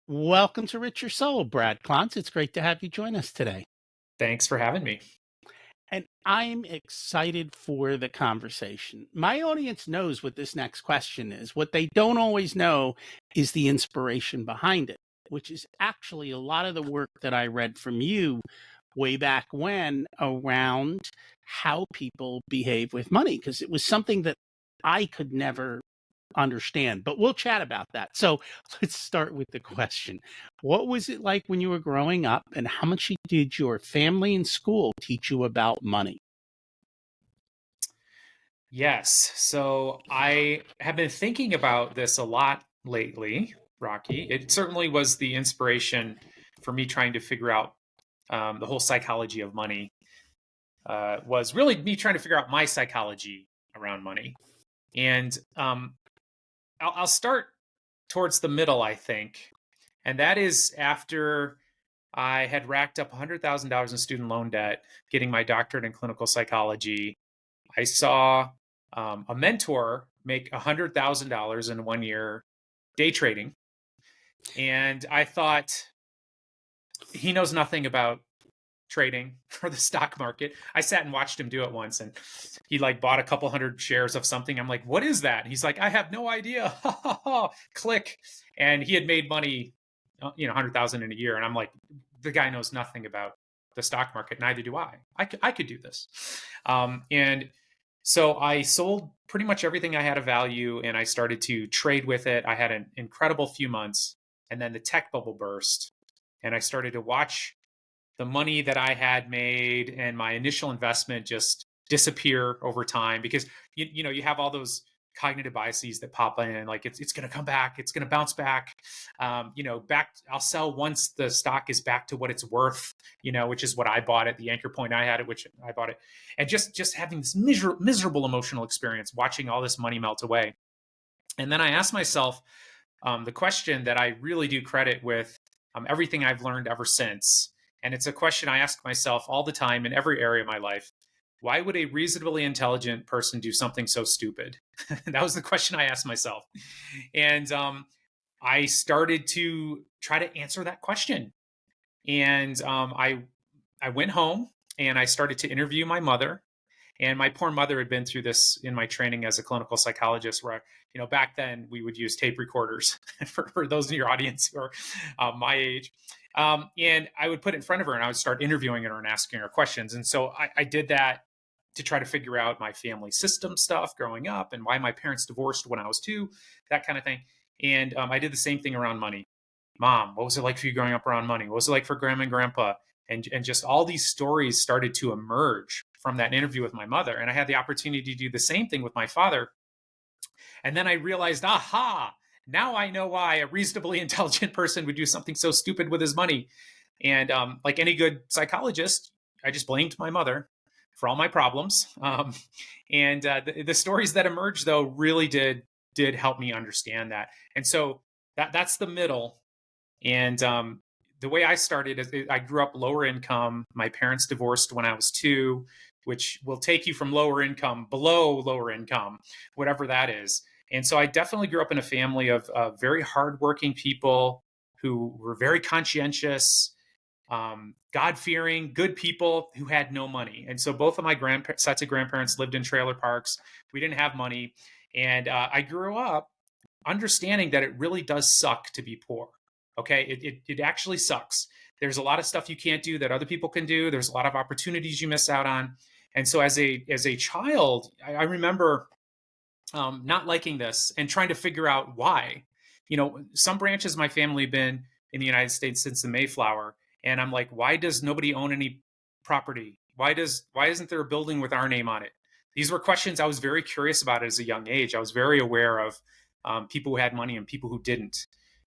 Welcome to Rich Your Soul, Brad Klontz. It's great to have you join us today. Thanks for having me. And I'm excited for the conversation. My audience knows what this next question is. What they don't always know is the inspiration behind it, which is actually a lot of the work that I read from you way back when around how people behave with money, because it was something that I could never understand, but we'll chat about that. So let's start with the question. What was it like when you were growing up, and how much did your family and school teach you about money? Yes. So I have been thinking about this a lot lately, Rocky. It certainly was the inspiration for me trying to figure out the whole psychology of money, was really me trying to figure out my psychology around money. And I'll start towards the middle, I think. And that is after I had racked up $100,000 in student loan debt, getting my doctorate in clinical psychology. I saw a mentor make $100,000 in 1 year day trading. And I thought, he knows nothing about trading for the stock market. I sat and watched him do it once, and he like bought a couple hundred shares of something. I'm like, what is that? And he's like, I have no idea. Click. And he had made money, 100,000 in a year. And I'm like, the guy knows nothing about the stock market. Neither do I. I could do this. And so I sold pretty much everything I had of value, and I started to trade with it. I had an incredible few months, and then the tech bubble burst, and I started to watch the money that I had made and my initial investment just disappear over time, because you have all those cognitive biases that pop in, like it's going to come back, it's going to bounce back. Back, I'll sell once the stock is back to what it's worth, which is what I bought at the anchor point I had, at which I bought it. And just having this miserable emotional experience watching all this money melt away. And then I asked myself the question that I really do credit with everything I've learned ever since. And it's a question I ask myself all the time in every area of my life. Why would a reasonably intelligent person do something so stupid? That was the question I asked myself. And I started to try to answer that question. And I went home and I started to interview my mother. And my poor mother had been through this in my training as a clinical psychologist, where, back then we would use tape recorders for those in your audience who are my age. And I would put it in front of her and I would start interviewing her and asking her questions. And so I did that to try to figure out my family system stuff growing up and why my parents divorced when I was 2, that kind of thing. And I did the same thing around money. Mom, what was it like for you growing up around money? What was it like for grandma and grandpa? And just all these stories started to emerge from that interview with my mother. And I had the opportunity to do the same thing with my father. And then I realized, aha, now I know why a reasonably intelligent person would do something so stupid with his money. And like any good psychologist, I just blamed my mother for all my problems. And the stories that emerged, though, really did help me understand that. And so that's the middle. And the way I started is I grew up lower income. My parents divorced when I was 2, which will take you from lower income below lower income, whatever that is. And so I definitely grew up in a family of very hardworking people who were very conscientious, God-fearing, good people who had no money. And so both of my sets of grandparents lived in trailer parks. We didn't have money. And I grew up understanding that it really does suck to be poor. Okay, it actually sucks. There's a lot of stuff you can't do that other people can do. There's a lot of opportunities you miss out on. And so as a child, I remember not liking this and trying to figure out why. Some branches of my family have been in the United States since the Mayflower, and I'm like, why does nobody own any property? Why isn't there a building with our name on it? These were questions I was very curious about as a young age. I was very aware of people who had money and people who didn't.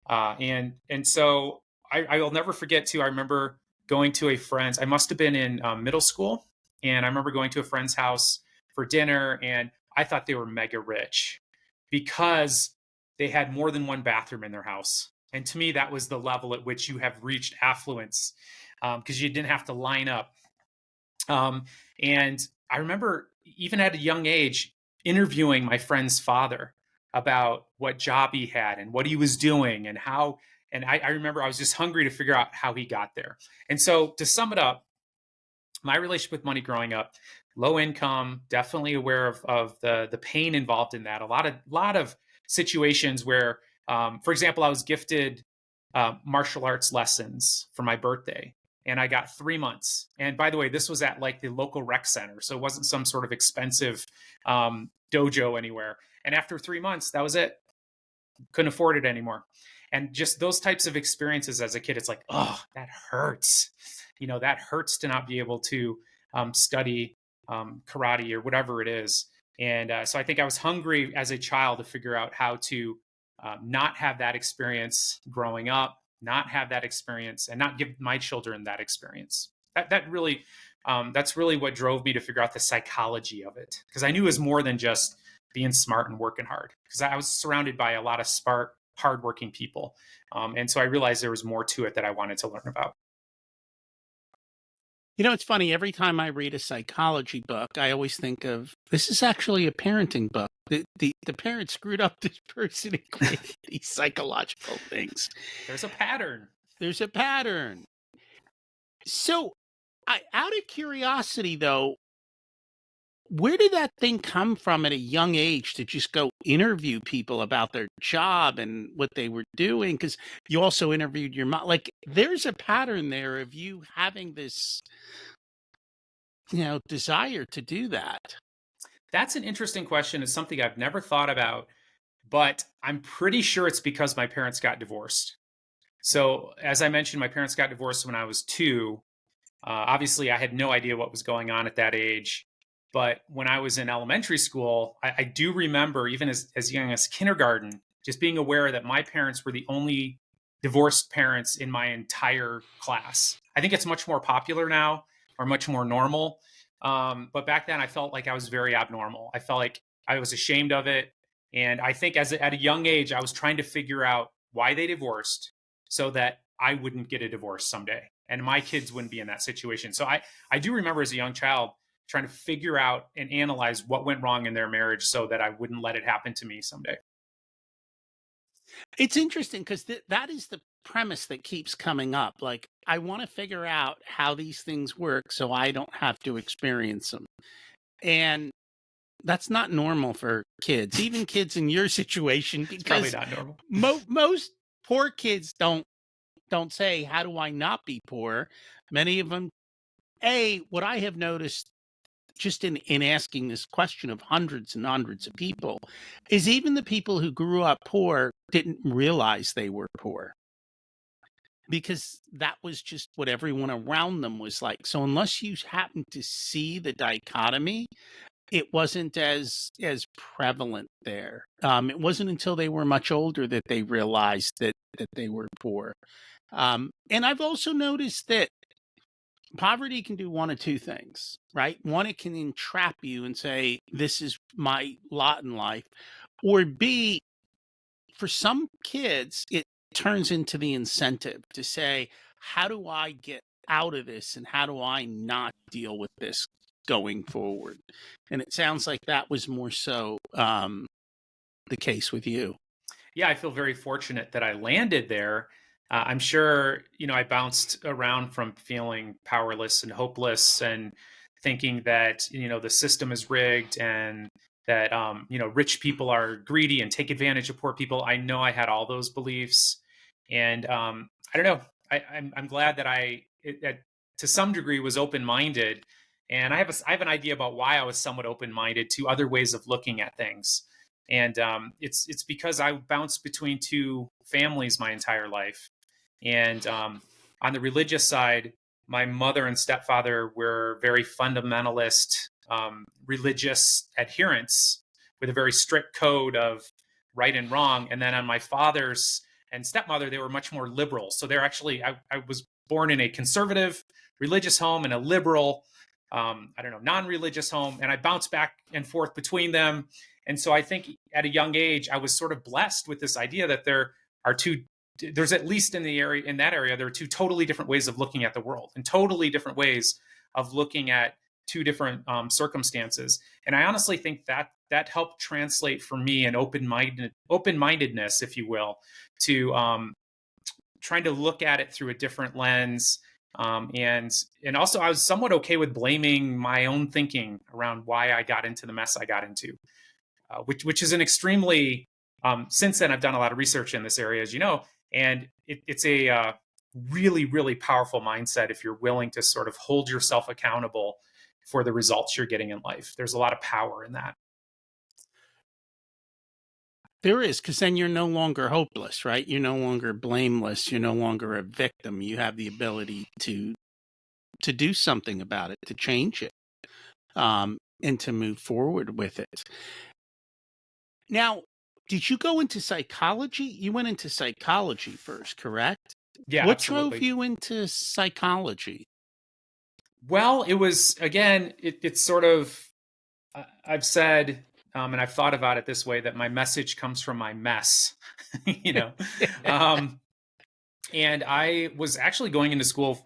And so I will never forget too. I remember going to a friend's. I must have been in middle school, and I remember going to a friend's house for dinner, and I thought they were mega rich because they had more than one bathroom in their house. And to me, that was the level at which you have reached affluence, because you didn't have to line up. And I remember even at a young age interviewing my friend's father about what job he had and what he was doing and how And I remember I was just hungry to figure out how he got there. And so to sum it up, my relationship with money growing up, low income, definitely aware of the pain involved in that. A lot of situations where, for example, I was gifted martial arts lessons for my birthday, and I got 3 months. And by the way, this was at like the local rec center, so it wasn't some sort of expensive dojo anywhere. And after 3 months, that was it. Couldn't afford it anymore. And just those types of experiences as a kid, it's like, oh, that hurts. That hurts to not be able to study karate or whatever it is. And so I think I was hungry as a child to figure out how to not have that experience growing up, not have that experience, and not give my children that experience. That really, that's really what drove me to figure out the psychology of it, because I knew it was more than just being smart and working hard, because I was surrounded by a lot of smart, hardworking people. And so I realized there was more to it that I wanted to learn about. It's funny. Every time I read a psychology book, I always think of this is actually a parenting book. The parent screwed up this person and created these psychological things. There's a pattern. There's a pattern. So, out of curiosity, though, where did that thing come from at a young age to just go interview people about their job and what they were doing? Because you also interviewed your mom. Like, there's a pattern there of you having this, desire to do that. That's an interesting question. It's something I've never thought about, but I'm pretty sure it's because my parents got divorced. So, as I mentioned, my parents got divorced when I was 2. Obviously, I had no idea what was going on at that age. But when I was in elementary school, I do remember, even as young as kindergarten, just being aware that my parents were the only divorced parents in my entire class. I think it's much more popular now, or much more normal. But back then, I felt like I was very abnormal. I felt like I was ashamed of it. And I think at a young age, I was trying to figure out why they divorced so that I wouldn't get a divorce someday and my kids wouldn't be in that situation. So I do remember as a young child trying to figure out and analyze what went wrong in their marriage so that I wouldn't let it happen to me someday. It's interesting because that is the premise that keeps coming up. Like, I want to figure out how these things work so I don't have to experience them. And that's not normal for kids, even kids in your situation, It's probably because not normal. most poor kids don't say, "How do I not be poor?" Many of them, what I have noticed just in asking this question of hundreds and hundreds of people is even the people who grew up poor didn't realize they were poor because that was just what everyone around them was like. So unless you happen to see the dichotomy, it wasn't as prevalent there. It wasn't until they were much older that they realized that they were poor. And I've also noticed that poverty can do one of two things, right? One, it can entrap you and say, this is my lot in life. Or B, for some kids, it turns into the incentive to say, how do I get out of this and how do I not deal with this going forward? And it sounds like that was more so the case with you. Yeah, I feel very fortunate that I landed there. I'm sure, I bounced around from feeling powerless and hopeless and thinking that, the system is rigged and that, rich people are greedy and take advantage of poor people. I know I had all those beliefs. And I don't know. I'm glad that to some degree, was open minded. And I have an idea about why I was somewhat open minded to other ways of looking at things. And it's because I bounced between 2 families my entire life. And on the religious side, my mother and stepfather were very fundamentalist, religious adherents with a very strict code of right and wrong. And then on my father's and stepmother, they were much more liberal. So they're actually, I was born in a conservative religious home and a liberal, non-religious home. And I bounced back and forth between them. And so I think at a young age, I was sort of blessed with this idea that there's at least in that area, there are 2 totally different ways of looking at the world and totally different ways of looking at 2 different circumstances. And I honestly think that helped translate for me an open-mindedness, if you will, to trying to look at it through a different lens. And also I was somewhat okay with blaming my own thinking around why I got into the mess I got into, which is an extremely, since then I've done a lot of research in this area, as you know, and it's a really, really powerful mindset if you're willing to sort of hold yourself accountable for the results you're getting in life. There's a lot of power in that. There is, because then you're no longer hopeless, right? You're no longer blameless. You're no longer a victim. You have the ability to do something about it, to change it, and to move forward with it. Now, did you go into psychology? You went into psychology first, correct? Yeah, What drove absolutely. you into psychology? Well, it was, again, it's sort of, I've said, and I've thought about it this way, that my message comes from my mess, you know. Um, and I was actually going into school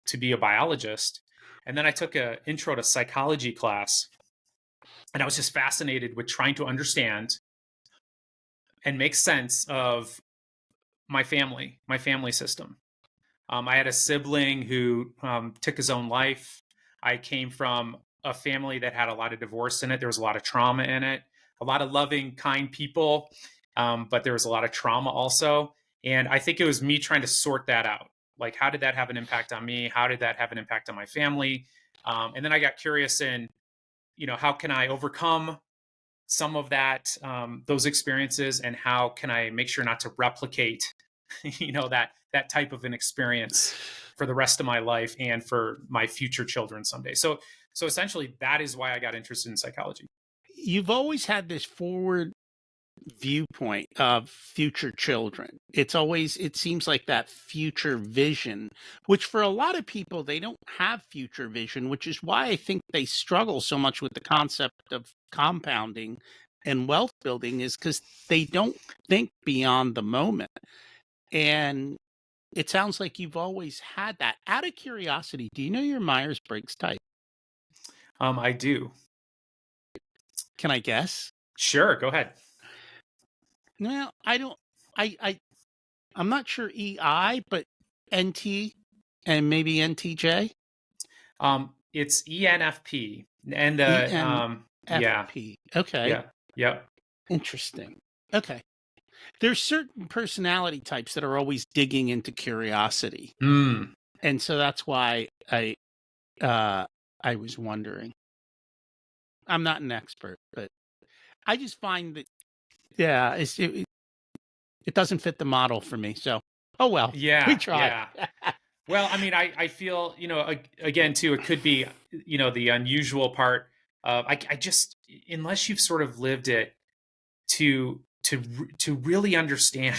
to be a biologist. And then I took an intro to psychology class. And I was just fascinated with trying to understand and make sense of my family system. I had a sibling who took his own life. I came from a family that had a lot of divorce in it. There was a lot of trauma in it, a lot of loving, kind people, but there was a lot of trauma also. And I think it was me trying to sort that out. Like, how did that have an impact on me? How did that have an impact on my family? And then I got curious in, how can I overcome some of that, those experiences, and how can I make sure not to replicate that type of an experience for the rest of my life and for my future children someday. So essentially that is why I got interested in psychology. You've always had this forward viewpoint of future children. It seems like that future vision, which for a lot of people, they don't have future vision, which is why I think they struggle so much with the concept of compounding and wealth building, is because they don't think beyond the moment. And it sounds like you've always had that. Out of curiosity, do you know your Myers-Briggs type? I do. Can I guess? Sure, go ahead. Well, I don't. I'm not sure EI, but NT and maybe NTJ. It's ENFP, and yeah, ENFP. Okay, yeah, yep. interesting. Okay, there's certain personality types that are always digging into curiosity, Mm. and so that's why I was wondering. I'm not an expert, but I just find that it doesn't fit the model for me. So, oh well, we Yeah, tried. yeah. Well, I mean, I feel, again, too, it could be, the unusual part of, I just, unless you've sort of lived it to really understand,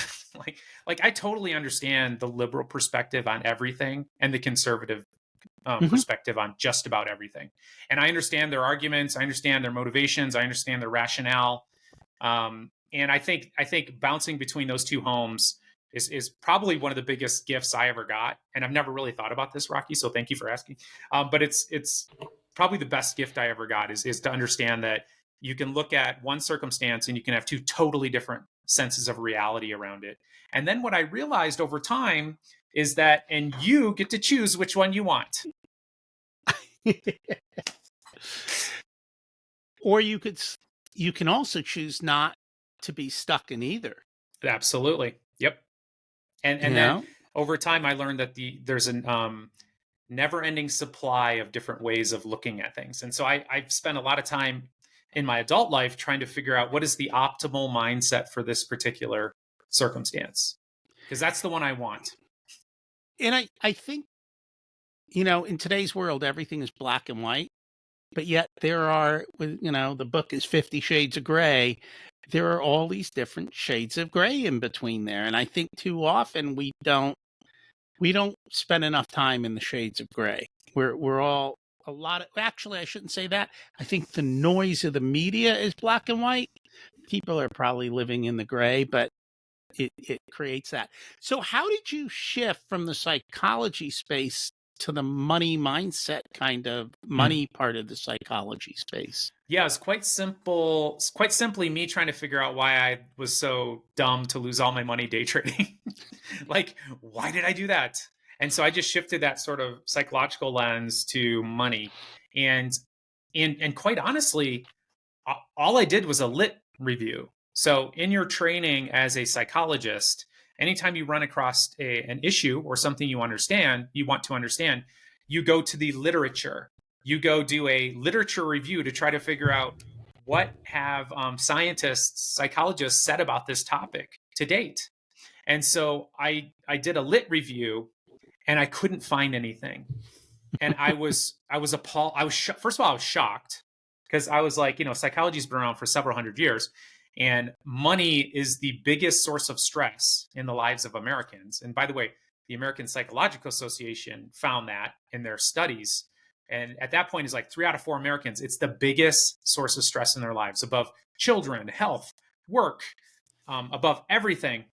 like I totally understand the liberal perspective on everything and the conservative Mhm. perspective on just about everything. And I understand their arguments. I understand their motivations. I understand their rationale. And I think bouncing between those two homes is probably one of the biggest gifts I ever got. And I've never really thought about this, Rocky. So thank you for asking. But it's probably the best gift I ever got is to understand that you can look at one circumstance and you can have two totally different senses of reality around it. And then what I realized over time is that, and you get to choose which one you want. Or you can also choose not to be stuck in either. Absolutely. Yep. And You then know? over time, I learned that there's an never-ending supply of different ways of looking at things. And so I've spent a lot of time in my adult life trying to figure out what is the optimal mindset for this particular circumstance, because that's the one I want. And I think, in today's world, everything is black and white, but yet the book is 50 Shades of Gray. There are all these different shades of gray in between there. And I think too often we don't spend enough time in the shades of gray. We're all actually, I shouldn't say that. I think the noise of the media is black and white. People are probably living in the gray, but it creates that. So how did you shift from the psychology space to the money mindset kind of Hmm. money part of the psychology space? Yeah, it's quite simple. It's quite simply me trying to figure out why I was so dumb to lose all my money day trading. Like, why did I do that? And so I just shifted that sort of psychological lens to money. And and quite honestly, all I did was a lit review. So in your training as a psychologist, anytime you run across an issue or something you want to understand, you go to the literature. You go do a literature review to try to figure out what have scientists, psychologists said about this topic to date. And so I did a lit review and I couldn't find anything. And I was appalled. First of all, I was shocked because I was like, psychology's been around for several hundred years, and money is the biggest source of stress in the lives of Americans. And by the way, the American Psychological Association found that in their studies. And at that point, it's like 3 out of 4 Americans. It's the biggest source of stress in their lives, above children, health, work, above everything.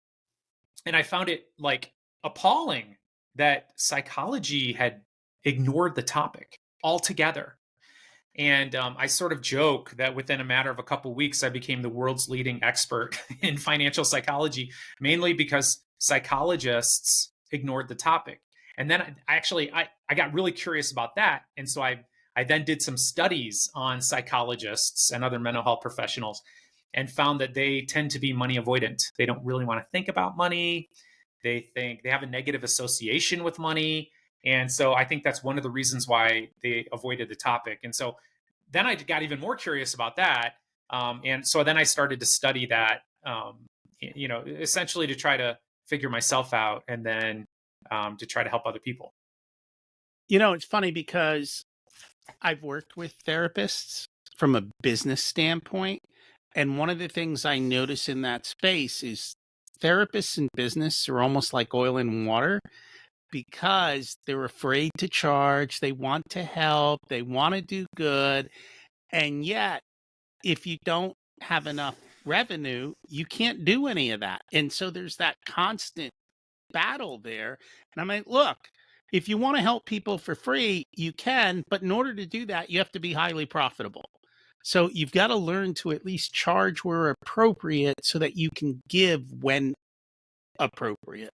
And I found it like appalling that psychology had ignored the topic altogether. And I sort of joke that within a matter of a couple of weeks, I became the world's leading expert in financial psychology, mainly because psychologists ignored the topic. And then I got really curious about that. And so I then did some studies on psychologists and other mental health professionals and found that they tend to be money avoidant. They don't really want to think about money. They think they have a negative association with money. And so I think that's one of the reasons why they avoided the topic. And so then I got even more curious about that. And so then I started to study that, essentially to try to figure myself out and then to try to help other people. It's funny because I've worked with therapists from a business standpoint. And one of the things I notice in that space is therapists in business are almost like oil and water because they're afraid to charge. They want to help. They want to do good. And yet, if you don't have enough revenue, you can't do any of that. And so there's that constant battle there. And I'm like, look, if you want to help people for free, you can. But in order to do that, you have to be highly profitable. So you've got to learn to at least charge where appropriate so that you can give when appropriate.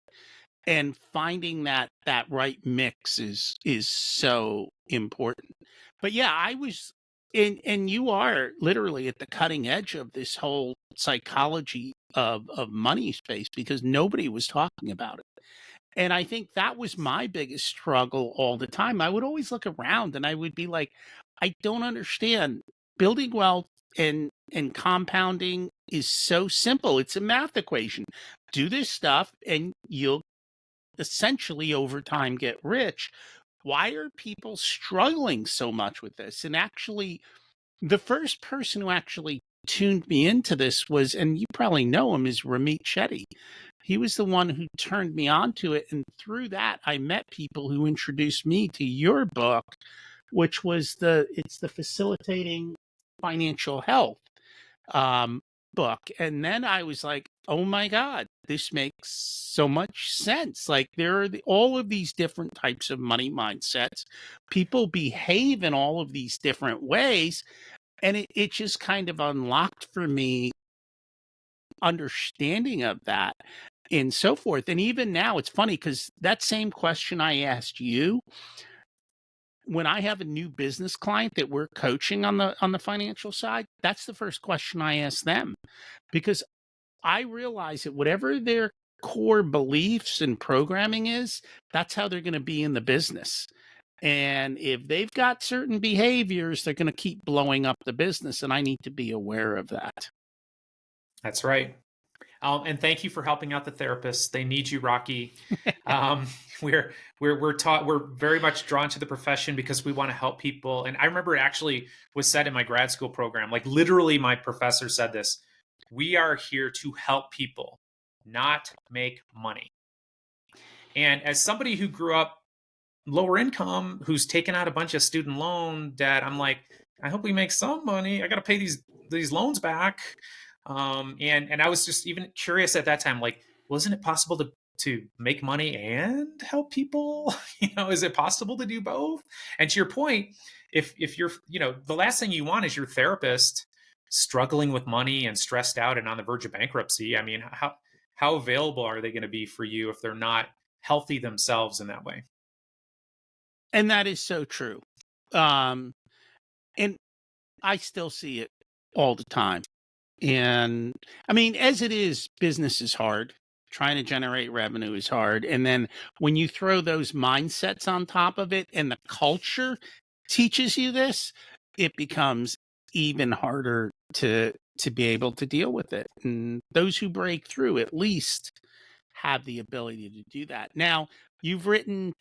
And finding that right mix is so important. But yeah, I was and you are literally at the cutting edge of this whole psychology of money space because nobody was talking about it. And I think that was my biggest struggle all the time. I would always look around and I would be like, I don't understand. Building wealth and compounding is so simple. It's a math equation. Do this stuff and you'll essentially over time get rich. Why are people struggling so much with this? And actually, the first person who actually tuned me into this was, and you probably know him, is Ramit Shetty. He was the one who turned me on to it. And through that, I met people who introduced me to your book, which was it's the Facilitating Financial Health book. And then I was like, oh my God, this makes so much sense. Like there are all of these different types of money mindsets. People behave in all of these different ways. And it just kind of unlocked for me understanding of that and so forth. And even now it's funny because that same question I asked you, when I have a new business client that we're coaching on the financial side, that's the first question I ask them because I realize that whatever their core beliefs and programming is, that's how they're going to be in the business. And if they've got certain behaviors, they're going to keep blowing up the business. And I need to be aware of that. That's right. And thank you for helping out the therapists. They need you, Rocky. We're very much drawn to the profession because we want to help people. And I remember it actually was said in my grad school program, like literally my professor said this, we are here to help people, not make money. And as somebody who grew up lower income, who's taken out a bunch of student loan debt, I'm like, I hope we make some money. I got to pay these loans back. And I was just even curious at that time, like, wasn't it possible to make money and help people? Is it possible to do both? And to your point, if you're, the last thing you want is your therapist struggling with money and stressed out and on the verge of bankruptcy. I mean, how available are they going to be for you if they're not healthy themselves in that way? And that is so true. Um, and I still see it all the time. And I mean, as it is, business is hard. Trying to generate revenue is hard. And then when you throw those mindsets on top of it and the culture teaches you this, it becomes even harder to be able to deal with it. And those who break through at least have the ability to do that. Now, you've written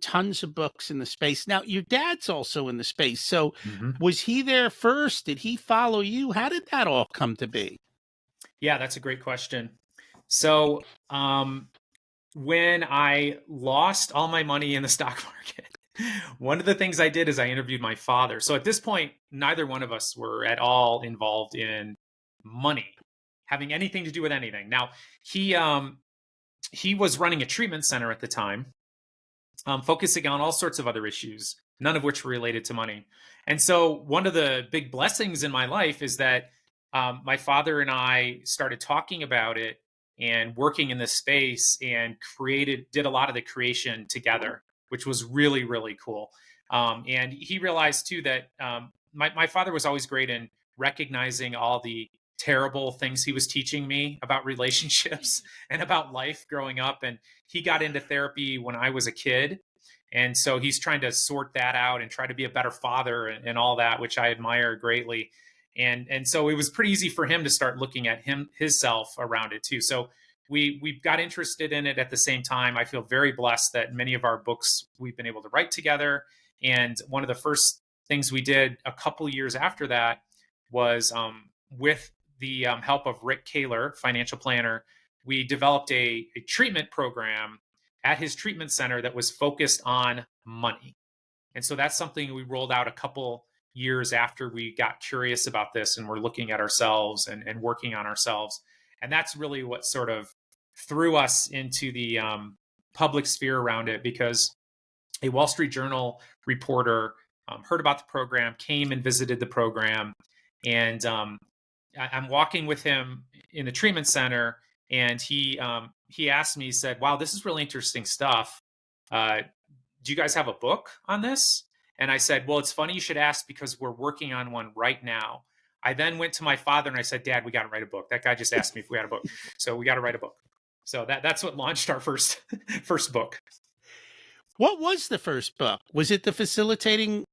tons of books in the space. Now, your dad's also in the space. So, Hmm. was he there first? Did he follow you? How did that all come to be? Yeah, that's a great question. So, when I lost all my money in the stock market, one of the things I did is I interviewed my father. So at this point, neither one of us were at all involved in money, having anything to do with anything. Now, he um, he was running a treatment center at the time, focusing on all sorts of other issues, none of which were related to money. And so, one of the big blessings in my life is that my father and I started talking about it and working in this space and did a lot of the creation together, which was really, really cool. And he realized too that my father was always great in recognizing all the terrible things he was teaching me about relationships and about life growing up. And he got into therapy when I was a kid. And so he's trying to sort that out and try to be a better father and all that, which I admire greatly. And so it was pretty easy for him to start looking at himself around it too. So we got interested in it at the same time. I feel very blessed that many of our books we've been able to write together. And one of the first things we did a couple years after that was with the help of Rick Kaler, financial planner, we developed a treatment program at his treatment center that was focused on money. And so that's something we rolled out a couple years after we got curious about this and we're looking at ourselves and working on ourselves. And that's really what sort of threw us into the public sphere around it, because a Wall Street Journal reporter heard about the program, came and visited the program, and I'm walking with him in the treatment center, and he asked me, he said, "Wow, this is really interesting stuff. Uh, do you guys have a book on this?" And I said, "Well, it's funny you should ask because we're working on one right now." I then went to my father and I said, "Dad, we got to write a book. That guy just asked me if we had a book, so we got to write a book." So that's what launched our first first book. What was the first book? Was it the Facilitating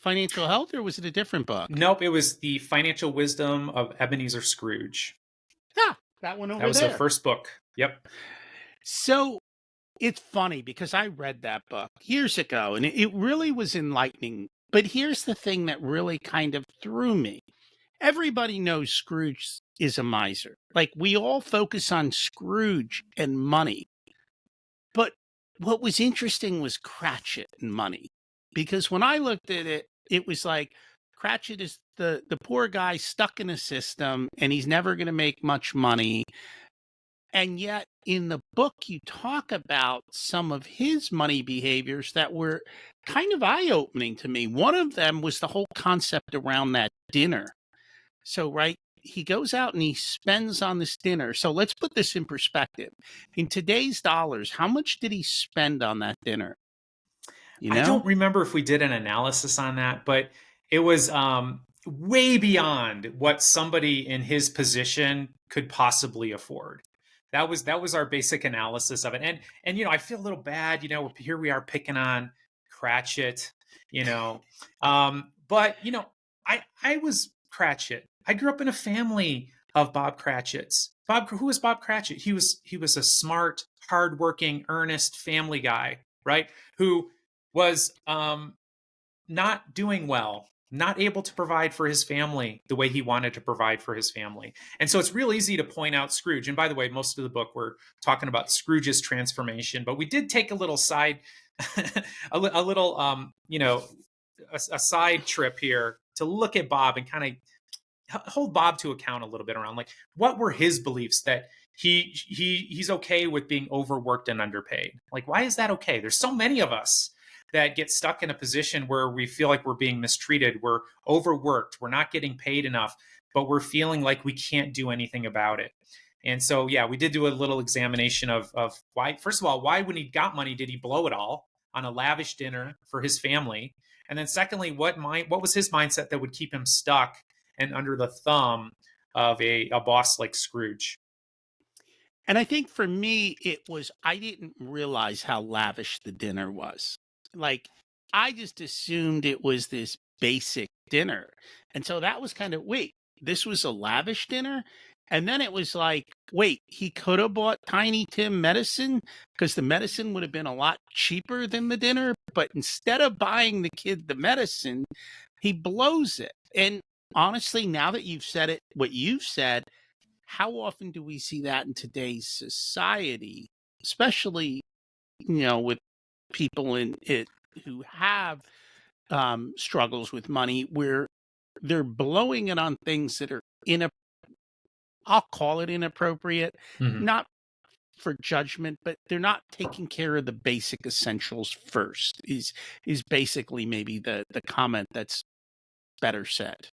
Financial Health or was it a different book? Nope, it was the Financial Wisdom of Ebenezer Scrooge. Ah, that one That over was the there. first book. Yep. So it's funny because I read that book years ago and it really was enlightening. But here's the thing that really kind of threw me. Everybody knows Scrooge is a miser. Like we all focus on Scrooge and money. But what was interesting was Cratchit and money. Because when I looked at it, it was like Cratchit is the poor guy stuck in a system and he's never going to make much money. And yet in the book, you talk about some of his money behaviors that were kind of eye opening to me. One of them was the whole concept around that dinner. So, right, he goes out and he spends on this dinner. So let's put this in perspective. In today's dollars, how much did he spend on that dinner? You I know? don't remember if we did an analysis on that, but it was way beyond what somebody in his position could possibly afford. That was our basic analysis of it. And I feel a little bad, here we are picking on Cratchit, you know. But I was Cratchit. I grew up in a family of Bob Cratchits. Who was Bob Cratchit? He was a smart, hardworking, earnest family guy, right? Who was not doing well, not able to provide for his family the way he wanted to provide for his family. And so it's real easy to point out Scrooge. And by the way, most of the book we're talking about Scrooge's transformation, but we did take a little side, a little, a side trip here to look at Bob and kind of hold Bob to account a little bit around like what were his beliefs that he's okay with being overworked and underpaid. Like, why is that okay? There's so many of us that get stuck in a position where we feel like we're being mistreated, we're overworked, we're not getting paid enough, but we're feeling like we can't do anything about it. And so, yeah, we did do a little examination of why, first of all, why when he got money did he blow it all on a lavish dinner for his family? And then secondly, what was his mindset that would keep him stuck and under the thumb of a boss like Scrooge? And I think for me, it was I didn't realize how lavish the dinner was. Like, I just assumed it was this basic dinner. And so that was kind of, wait, this was a lavish dinner? And then it was like, wait, he could have bought Tiny Tim medicine because the medicine would have been a lot cheaper than the dinner. But instead of buying the kid the medicine, he blows it. And honestly, now that you've said it, what you've said, how often do we see that in today's society, especially, with people in it who have struggles with money where they're blowing it on things that are I'll call it inappropriate, Mhm. not for judgment, but they're not taking care of the basic essentials first is basically maybe the comment that's better said.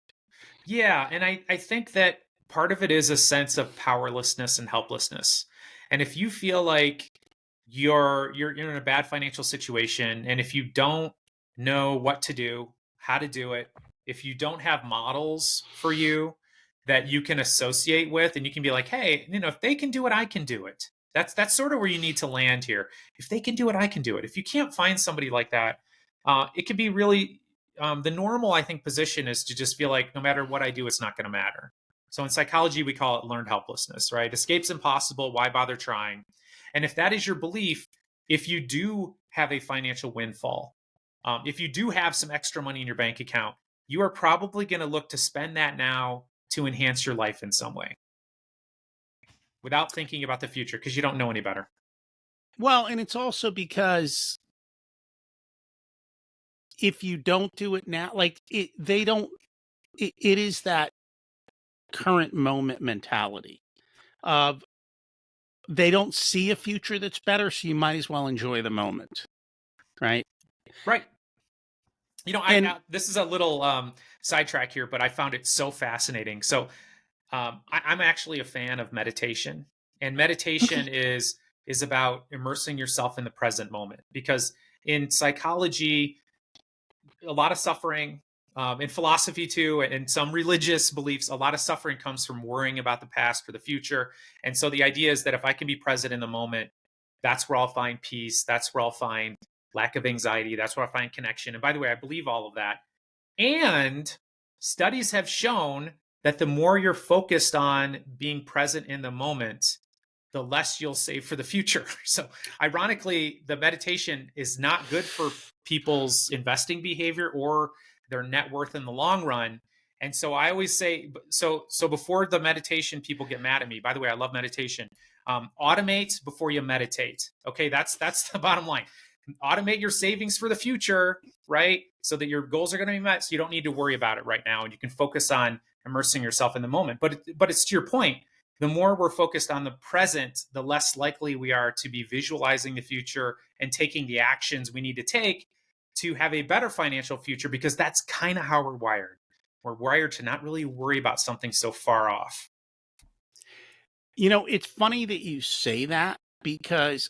Yeah, and I think that part of it is a sense of powerlessness and helplessness. And if you feel like you're in a bad financial situation, and if you don't know what to do, how to do it, if you don't have models for you that you can associate with, and you can be like, hey, if they can do it, I can do it. That's sort of where you need to land here. If they can do it, I can do it. If you can't find somebody like that, it can be really the normal, I think, position is to just feel like no matter what I do, it's not going to matter. So in psychology, we call it learned helplessness, right? Escape's impossible. Why bother trying? And if that is your belief, if you do have a financial windfall, if you do have some extra money in your bank account, you are probably going to look to spend that now to enhance your life in some way without thinking about the future because you don't know any better. Well, and it's also because if you don't do it now, like they don't, it is that current moment mentality of they don't see a future that's better, so you might as well enjoy the moment, right? Right. And This is a little sidetrack here, but I found it so fascinating. So I'm actually a fan of meditation, and okay, meditation is about immersing yourself in the present moment. Because in psychology, a lot of suffering, in philosophy too, and some religious beliefs, a lot of suffering comes from worrying about the past or the future. And so the idea is that if I can be present in the moment, that's where I'll find peace. That's where I'll find lack of anxiety. That's where I find connection. And by the way, I believe all of that. And studies have shown that the more you're focused on being present in the moment, the less you'll save for the future. So, ironically, the meditation is not good for people's investing behavior or their net worth in the long run. And so I always say, so before the meditation, people get mad at me. By the way, I love meditation. Automate before you meditate. Okay, that's the bottom line. Automate your savings for the future, right? So that your goals are going to be met. So you don't need to worry about it right now, and you can focus on immersing yourself in the moment. But it's to your point, the more we're focused on the present, the less likely we are to be visualizing the future and taking the actions we need to take to have a better financial future, because that's kind of how we're wired. We're wired to not really worry about something so far off. it's funny that you say that because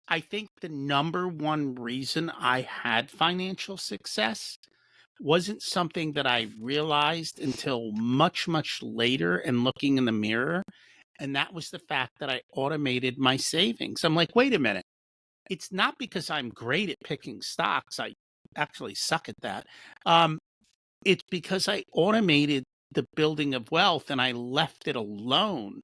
I think the number one reason I had financial success wasn't something that I realized until much, much later and looking in the mirror. And that was the fact that I automated my savings. I'm like, wait a minute. It's not because I'm great at picking stocks. I actually suck at that. Um, it's because I automated the building of wealth and I left it alone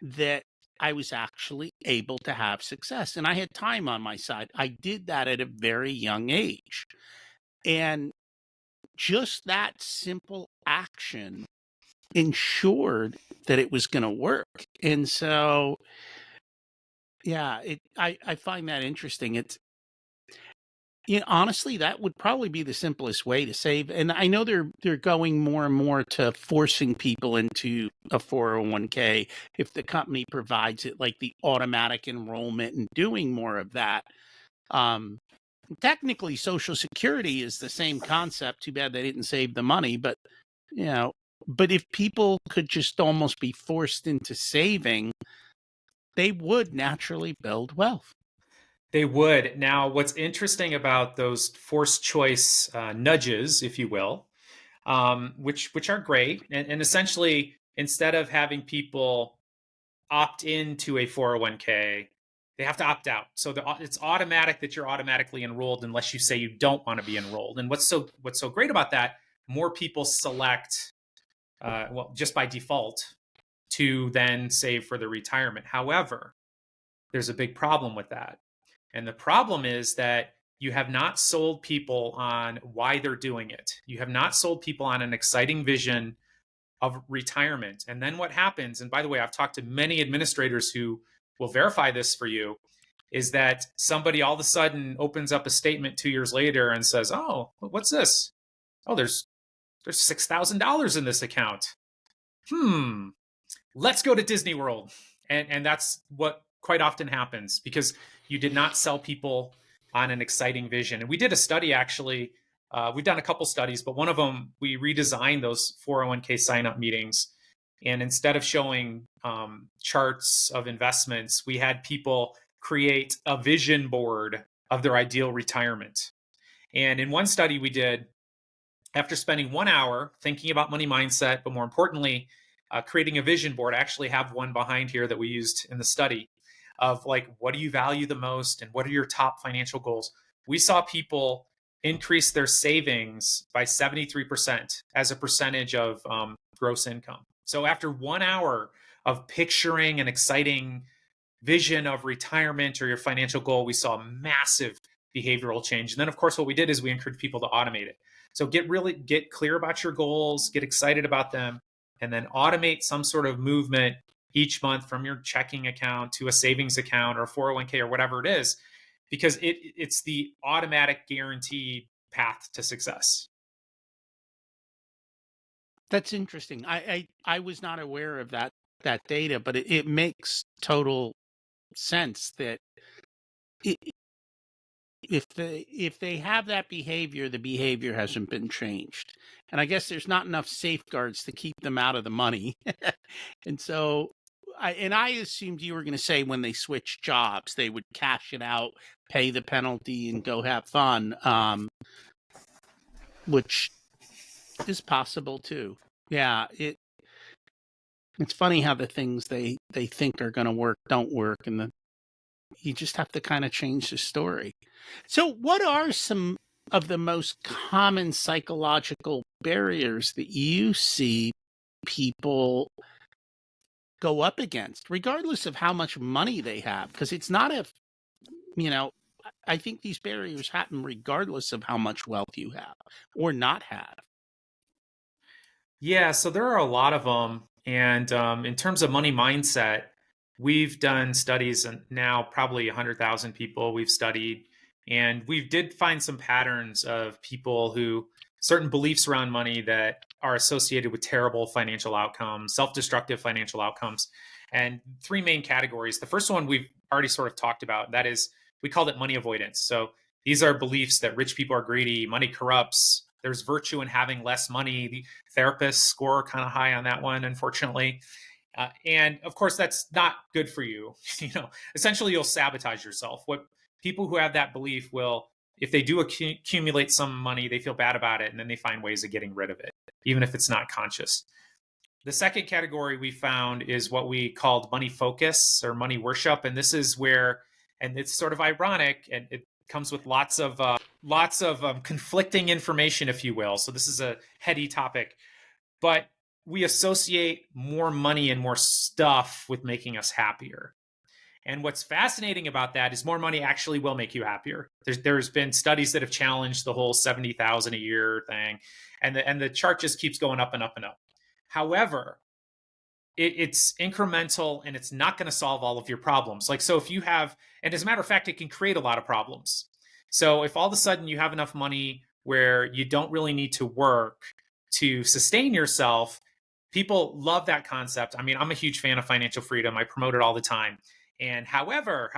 that I was actually able to have success. And I had time on my side. I did that at a very young age. And just that simple action ensured that it was going to work. And so, yeah, I find that interesting. Honestly, that would probably be the simplest way to save. And I know they're going more and more to forcing people into a 401k if the company provides it, like the automatic enrollment and doing more of that. Um, Technically, Social Security is the same concept. Too bad they didn't save the money, but you know, But if people could just almost be forced into saving, they would naturally build wealth. They would. Now, what's interesting about those forced choice nudges, if you will, which are great, and essentially, instead of having people opt into a 401k, they have to opt out. So it's automatic that you're automatically enrolled unless you say you don't want to be enrolled. And what's so great about that? More people select, well, just by default, to then save for their retirement. However, there's a big problem with that. And the problem is that you have not sold people on why they're doing it. You have not sold people on an exciting vision of retirement. And then what happens, and by the way, I've talked to many administrators who will verify this for you, is that somebody all of a sudden opens up a statement 2 years later and says, "Oh, what's this? Oh, there's $6,000 in this account. Let's go to Disney World." And that's what quite often happens because you did not sell people on an exciting vision. And we did a study actually. We've done a couple studies, but one of them, we redesigned those 401k sign up meetings. And instead of showing charts of investments, we had people create a vision board of their ideal retirement. And in one study we did, after spending 1 hour thinking about money mindset, but more importantly, creating a vision board, I actually have one behind here that we used in the study of like, what do you value the most and what are your top financial goals? We saw people increase their savings by 73% as a percentage of gross income. So after 1 hour of picturing an exciting vision of retirement or your financial goal, we saw massive behavioral change. And then of course, what we did is we encouraged people to automate it. So get clear about your goals, get excited about them, and then automate some sort of movement each month from your checking account to a savings account or 401k or whatever it is, because it's the automatic guaranteed path to success. That's interesting. I was not aware of that data, but it makes total sense that I if they have that behavior, the behavior hasn't been changed. And I guess there's not enough safeguards to keep them out of the money. And so I assumed you were going to say when they switch jobs, they would cash it out, pay the penalty, and go have fun, which is possible too. Yeah, it's funny how the things they think are going to work don't work, and you just have to kind of change the story. So, what are some of the most common psychological barriers that you see people go up against, regardless of how much money they have? Because it's not you know, I think these barriers happen regardless of how much wealth you have or not have. Yeah, so there are a lot of them. And in terms of money mindset, we've done studies, and now probably 100,000 people we've studied. And we did find some patterns of people who certain beliefs around money that are associated with terrible financial outcomes, self destructive financial outcomes. And three main categories. The first one we've already sort of talked about, that is, we called it money avoidance. So these are beliefs that rich people are greedy, money corrupts, there's virtue in having less money. The therapists score kind of high on that one, unfortunately. And of course, that's not good for you. Essentially, you'll sabotage yourself. What people who have that belief will, if they do accumulate some money, they feel bad about it, and then they find ways of getting rid of it, even if it's not conscious. The second category we found is what we called money focus or money worship, and this is where, and it's sort of ironic, and it comes with lots of conflicting information, if you will. So this is a heady topic, but we associate more money and more stuff with making us happier. And what's fascinating about that is more money actually will make you happier. There's been studies that have challenged the whole 70,000 a year thing, and the chart just keeps going up and up and up. However, it's incremental and it's not going to solve all of your problems. Like, so if you have, and as a matter of fact, it can create a lot of problems. So if all of a sudden you have enough money where you don't really need to work to sustain yourself, people love that concept. I mean, I'm a huge fan of financial freedom. I promote it all the time. And however,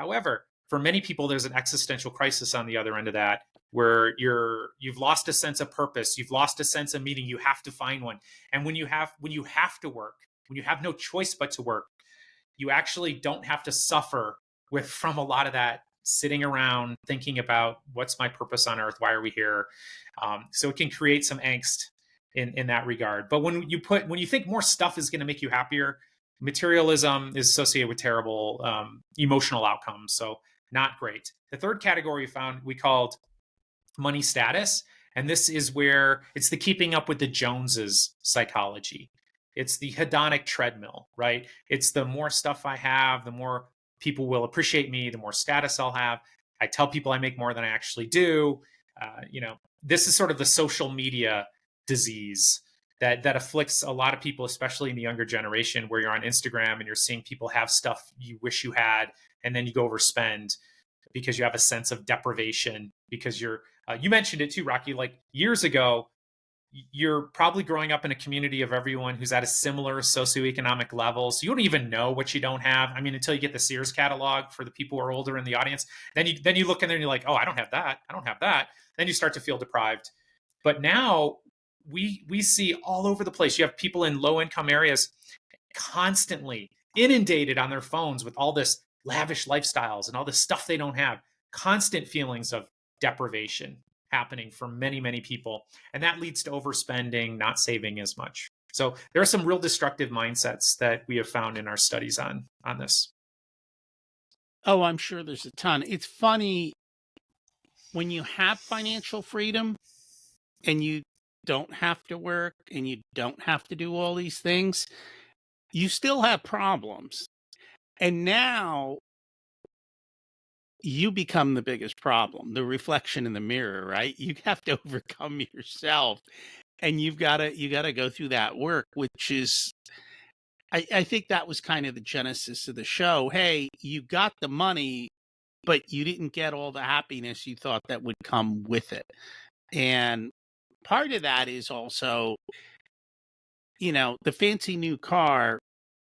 for many people, there's an existential crisis on the other end of that. where you've lost a sense of purpose, you've lost a sense of meaning, you have to find one. And when you have to work, when you have no choice but to work, you actually don't have to suffer from a lot of that sitting around thinking about what's my purpose on earth, why are we here. So it can create some angst in that regard. But when you think more stuff is going to make you happier, materialism is associated with terrible emotional outcomes. So not great. The third category we called money status. And this is where it's the keeping up with the Joneses psychology. It's the hedonic treadmill, right? It's the more stuff I have, the more people will appreciate me, the more status I'll have. I tell people I make more than I actually do. This is sort of the social media disease that afflicts a lot of people, especially in the younger generation, where you're on Instagram and you're seeing people have stuff you wish you had, and then you go overspend because you have a sense of deprivation, because you mentioned it too, Rocky, like years ago, you're probably growing up in a community of everyone who's at a similar socioeconomic level. So you don't even know what you don't have. I mean, until you get the Sears catalog for the people who are older in the audience, then you look in there and you're like, oh, I don't have that. I don't have that. Then you start to feel deprived. But now we see all over the place. You have people in low income areas constantly inundated on their phones with all this lavish lifestyles and all this stuff they don't have. Constant feelings of deprivation happening for many, many people. And that leads to overspending, not saving as much. So there are some real destructive mindsets that we have found in our studies on this. Oh, I'm sure there's a ton. It's funny, when you have financial freedom and you don't have to work and you don't have to do all these things, you still have problems. And now you become the biggest problem, the reflection in the mirror, right? You have to overcome yourself, and you got to go through that work, which is, I think that was kind of the genesis of the show. Hey, you got the money, but you didn't get all the happiness you thought that would come with it. And part of that is also, the fancy new car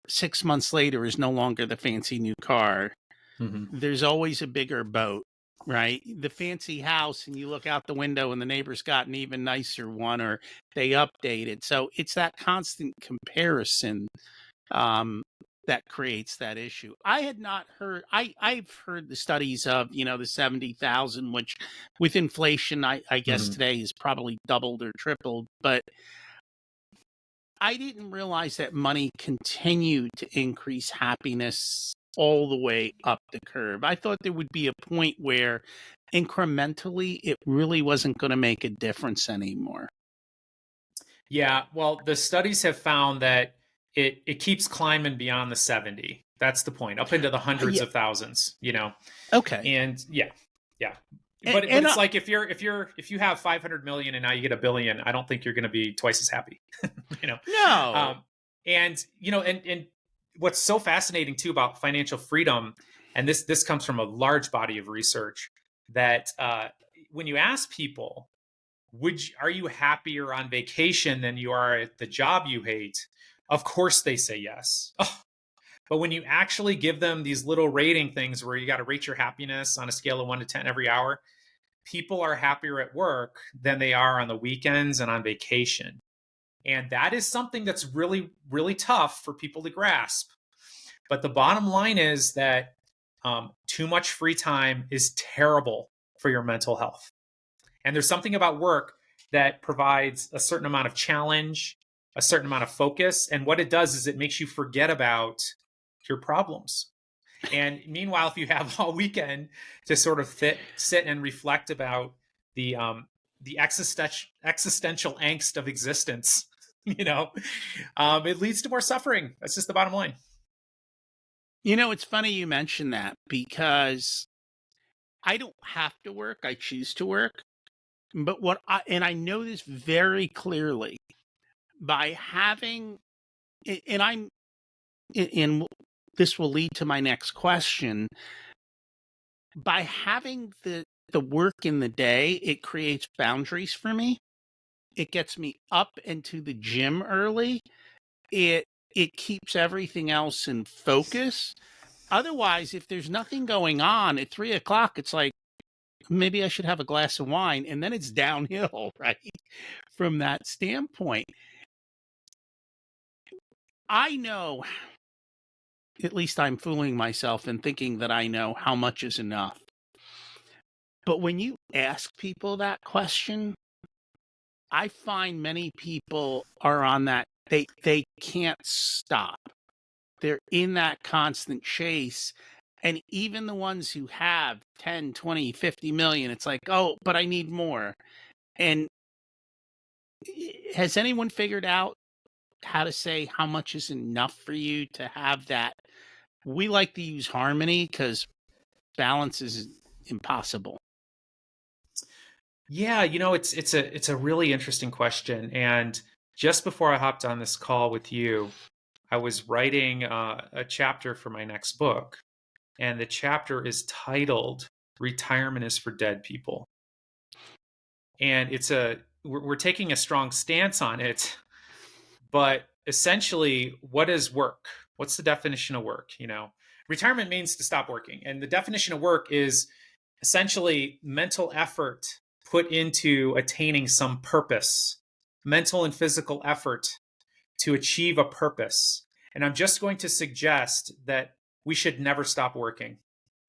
6 months later is no longer the fancy new car. Mm-hmm. There's always a bigger boat, right? The fancy house, and you look out the window and the neighbor's got an even nicer one, or they updated. So it's that constant comparison that creates that issue. I had not heard, I've heard the studies of, the 70,000, which with inflation, I guess mm-hmm. today is probably doubled or tripled, but I didn't realize that money continued to increase happiness all the way up the curve. I thought there would be a point where incrementally it really wasn't going to make a difference anymore. Yeah, well, the studies have found that it keeps climbing beyond the 70. That's the point, up into the hundreds of thousands, Okay. And yeah. But it's like if you have 500 million and now you get $1 billion, I don't think you're going to be twice as happy. No. And what's so fascinating too about financial freedom, and this comes from a large body of research, that when you ask people, are you happier on vacation than you are at the job you hate? Of course they say yes. Oh. But when you actually give them these little rating things where you got to rate your happiness on a scale of 1 to 10 every hour, people are happier at work than they are on the weekends and on vacation. And that is something that's really, really tough for people to grasp. But the bottom line is that too much free time is terrible for your mental health. And there's something about work that provides a certain amount of challenge, a certain amount of focus. And what it does is it makes you forget about your problems. And meanwhile, if you have all weekend to sort of sit and reflect about the existential angst of existence, it leads to more suffering. That's just the bottom line. It's funny you mention that, because I don't have to work. I choose to work. But I know this very clearly, by having, and this will lead to my next question. By having the work in the day, it creates boundaries for me. It gets me up into the gym early. It keeps everything else in focus. Otherwise, if there's nothing going on at 3:00, it's like, maybe I should have a glass of wine. And then it's downhill, right? From that standpoint. I know, at least I'm fooling myself in thinking that I know how much is enough. But when you ask people that question, I find many people are on that, they can't stop. They're in that constant chase. And even the ones who have 10, 20, 50 million, it's like, oh, but I need more. And has anyone figured out how to say how much is enough for you to have that? We like to use harmony because balance is impossible. Yeah, it's a really interesting question. And just before I hopped on this call with you, I was writing a chapter for my next book, and the chapter is titled "Retirement is for Dead People." And we're taking a strong stance on it, but essentially, what is work? What's the definition of work? Retirement means to stop working, and the definition of work is essentially mental effort put into attaining some purpose, mental and physical effort to achieve a purpose. And I'm just going to suggest that we should never stop working.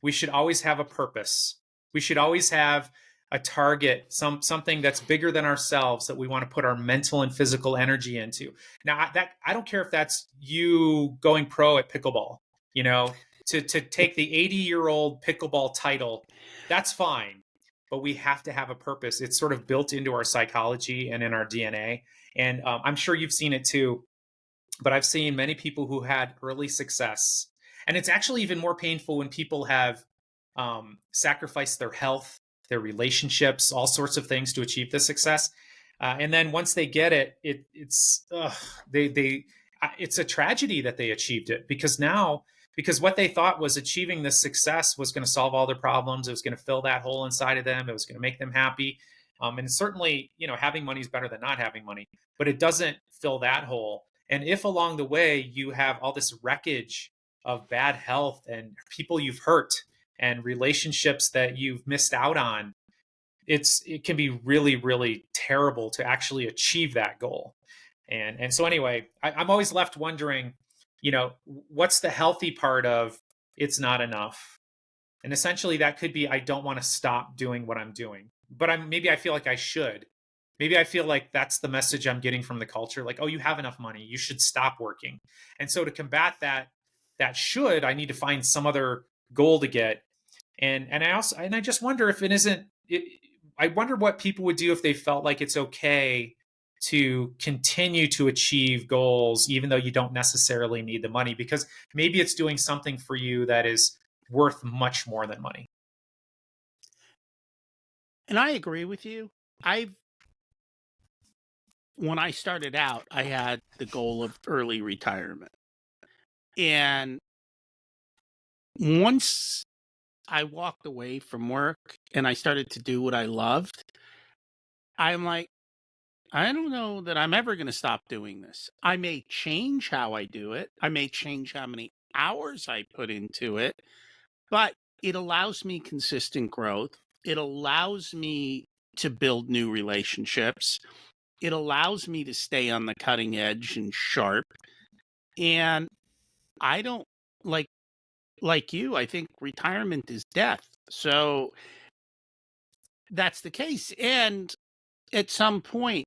We should always have a purpose. We should always have a target, something that's bigger than ourselves that we want to put our mental and physical energy into. Now, I don't care if that's you going pro at pickleball, to take the 80-year-old pickleball title, that's fine. But we have to have a purpose. It's sort of built into our psychology and in our DNA. And I'm sure you've seen it too. But I've seen many people who had early success. And it's actually even more painful when people have sacrificed their health, their relationships, all sorts of things to achieve this success. And then once they get it, it's a tragedy that they achieved it, because what they thought was achieving this success was going to solve all their problems. It was going to fill that hole inside of them. It was going to make them happy. And certainly, having money is better than not having money, but it doesn't fill that hole. And if along the way you have all this wreckage of bad health and people you've hurt and relationships that you've missed out on, it can be really, really terrible to actually achieve that goal. And so anyway, I'm always left wondering, what's the healthy part of it's not enough? And essentially that could be, I don't want to stop doing what I'm doing, but maybe I feel like I should. Maybe I feel like that's the message I'm getting from the culture. Like, oh, you have enough money, you should stop working. And so to combat that I need to find some other goal to get. And I just wonder if it isn't, I wonder what people would do if they felt like it's okay to continue to achieve goals, even though you don't necessarily need the money, because maybe it's doing something for you that is worth much more than money. And I agree with you. When I started out, I had the goal of early retirement. And once I walked away from work and I started to do what I loved, I'm like, I don't know that I'm ever going to stop doing this. I may change how I do it. I may change how many hours I put into it, but it allows me consistent growth. It allows me to build new relationships. It allows me to stay on the cutting edge and sharp. And I don't like you, I think retirement is death. So that's the case. And at some point,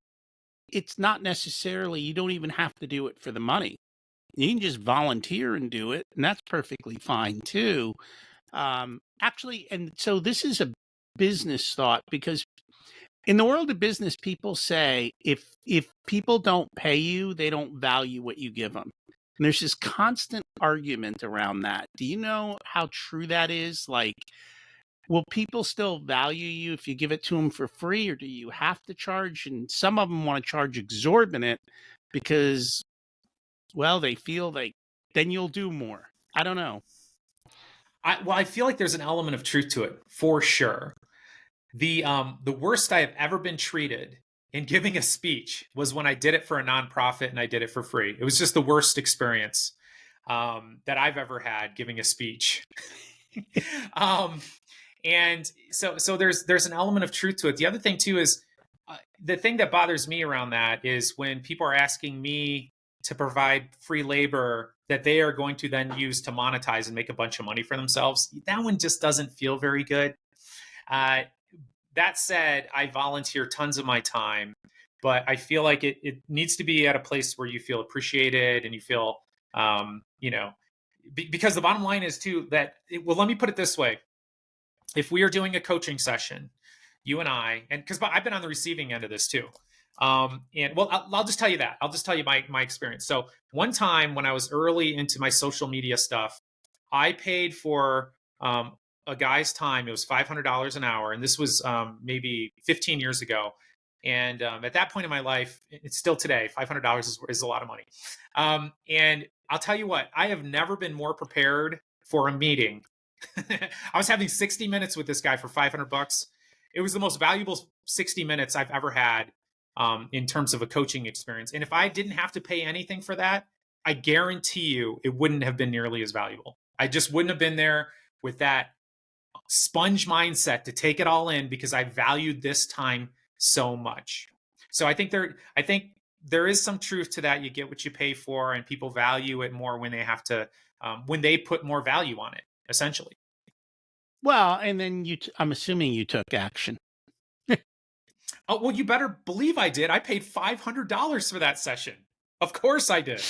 it's not necessarily, you don't even have to do it for the money. You can just volunteer and do it, and that's perfectly fine too. Actually, and so this is a business thought, because in the world of business, people say if people don't pay you, they don't value what you give them. And there's this constant argument around that. Do you know how true that is? Like, will people still value you if you give it to them for free, or do you have to charge? And some of them want to charge exorbitant because, well, they feel like then you'll do more. I don't know. I feel like there's an element of truth to it, for sure. The worst I have ever been treated in giving a speech was when I did it for a nonprofit and I did it for free. It was just the worst experience that I've ever had giving a speech. And so there's an element of truth to it. The other thing too is the thing that bothers me around that is when people are asking me to provide free labor that they are going to then use to monetize and make a bunch of money for themselves. That one just doesn't feel very good. Uh, that said, I volunteer tons of my time, but I feel like it needs to be at a place where you feel appreciated and you feel, because the bottom line is too that, well, let me put it this way. If we are doing a coaching session, you and I, and because I've been on the receiving end of this too. And well, I'll just tell you that. I'll just tell you my experience. So one time when I was early into my social media stuff, I paid for a guy's time. It was $500 an hour. And this was maybe 15 years ago. And at that point in my life, it's still today, $500 is a lot of money. And I'll tell you what, I have never been more prepared for a meeting. I was having 60 minutes with this guy for $500. It was the most valuable 60 minutes I've ever had in terms of a coaching experience. And if I didn't have to pay anything for that, I guarantee you it wouldn't have been nearly as valuable. I just wouldn't have been there with that sponge mindset to take it all in because I valued this time so much. So I think there is some truth to that. You get what you pay for, and people value it more when they have to, when they put more value on it, essentially. Well, and then I'm assuming you took action. Oh, well, you better believe I did. I paid $500 for that session. Of course I did.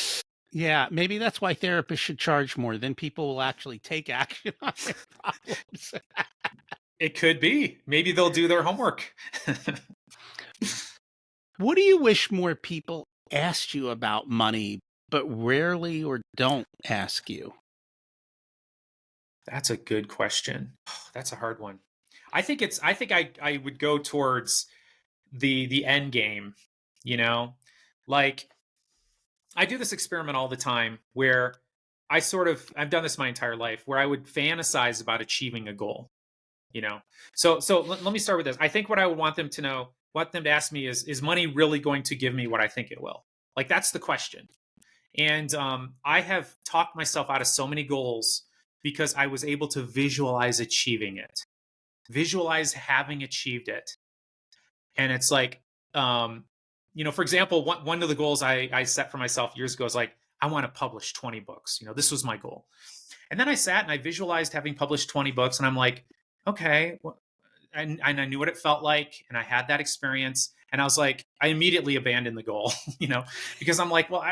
Yeah, maybe that's why therapists should charge more. Then people will actually take action on their problems. It could be. Maybe they'll do their homework. What do you wish more people asked you about money, but rarely or don't ask you? That's a good question. That's a hard one. I think I would go towards the end game, like I do this experiment all the time where I've done this my entire life where I would fantasize about achieving a goal, So let me start with this. I think what I would want them to ask me is money really going to give me what I think it will? Like, that's the question. And I have talked myself out of so many goals because I was able to visualize achieving it, visualize having achieved it. And it's like, for example, one of the goals I set for myself years ago is like, I want to publish 20 books. This was my goal. And then I sat and I visualized having published 20 books. And I'm like, okay. And I knew what it felt like. And I had that experience. And I was like, I immediately abandoned the goal, because I'm like, well,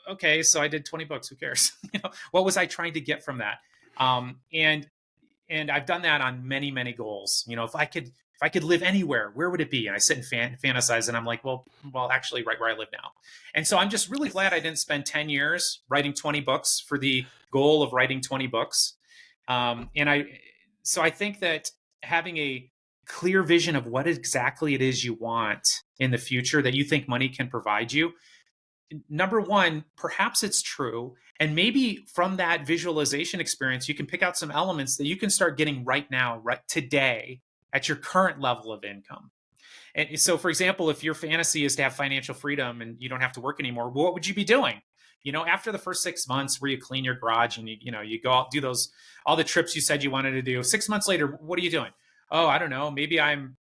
okay, so I did 20 books. Who cares? What was I trying to get from that? And I've done that on many, many goals. If I could live anywhere, where would it be? And I sit and fantasize, and I'm like, well, actually, right where I live now. And so I'm just really glad I didn't spend 10 years writing 20 books for the goal of writing 20 books. So I think that having a clear vision of what exactly it is you want in the future that you think money can provide you, number one, perhaps it's true. And maybe from that visualization experience, you can pick out some elements that you can start getting right now, right today, at your current level of income. And so, for example, if your fantasy is to have financial freedom and you don't have to work anymore, what would you be doing? After the first 6 months where you clean your garage and you go out, do all the trips you said you wanted to do. 6 months later, what are you doing? Oh, I don't know. Maybe I'm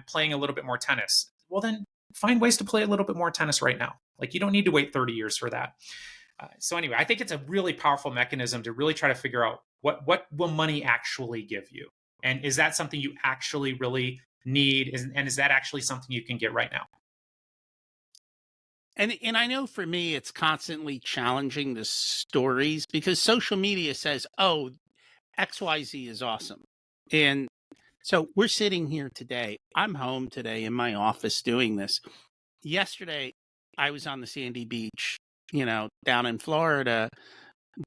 playing a little bit more tennis. Well, then find ways to play a little bit more tennis right now. Like, you don't need to wait 30 years for that. So anyway, I think it's a really powerful mechanism to really try to figure out what will money actually give you? And is that something you actually really need? And is that actually something you can get right now? And I know for me, it's constantly challenging the stories because social media says, oh, XYZ is awesome. And so we're sitting here today. I'm home today in my office doing this. Yesterday, I was on the sandy beach, down in Florida,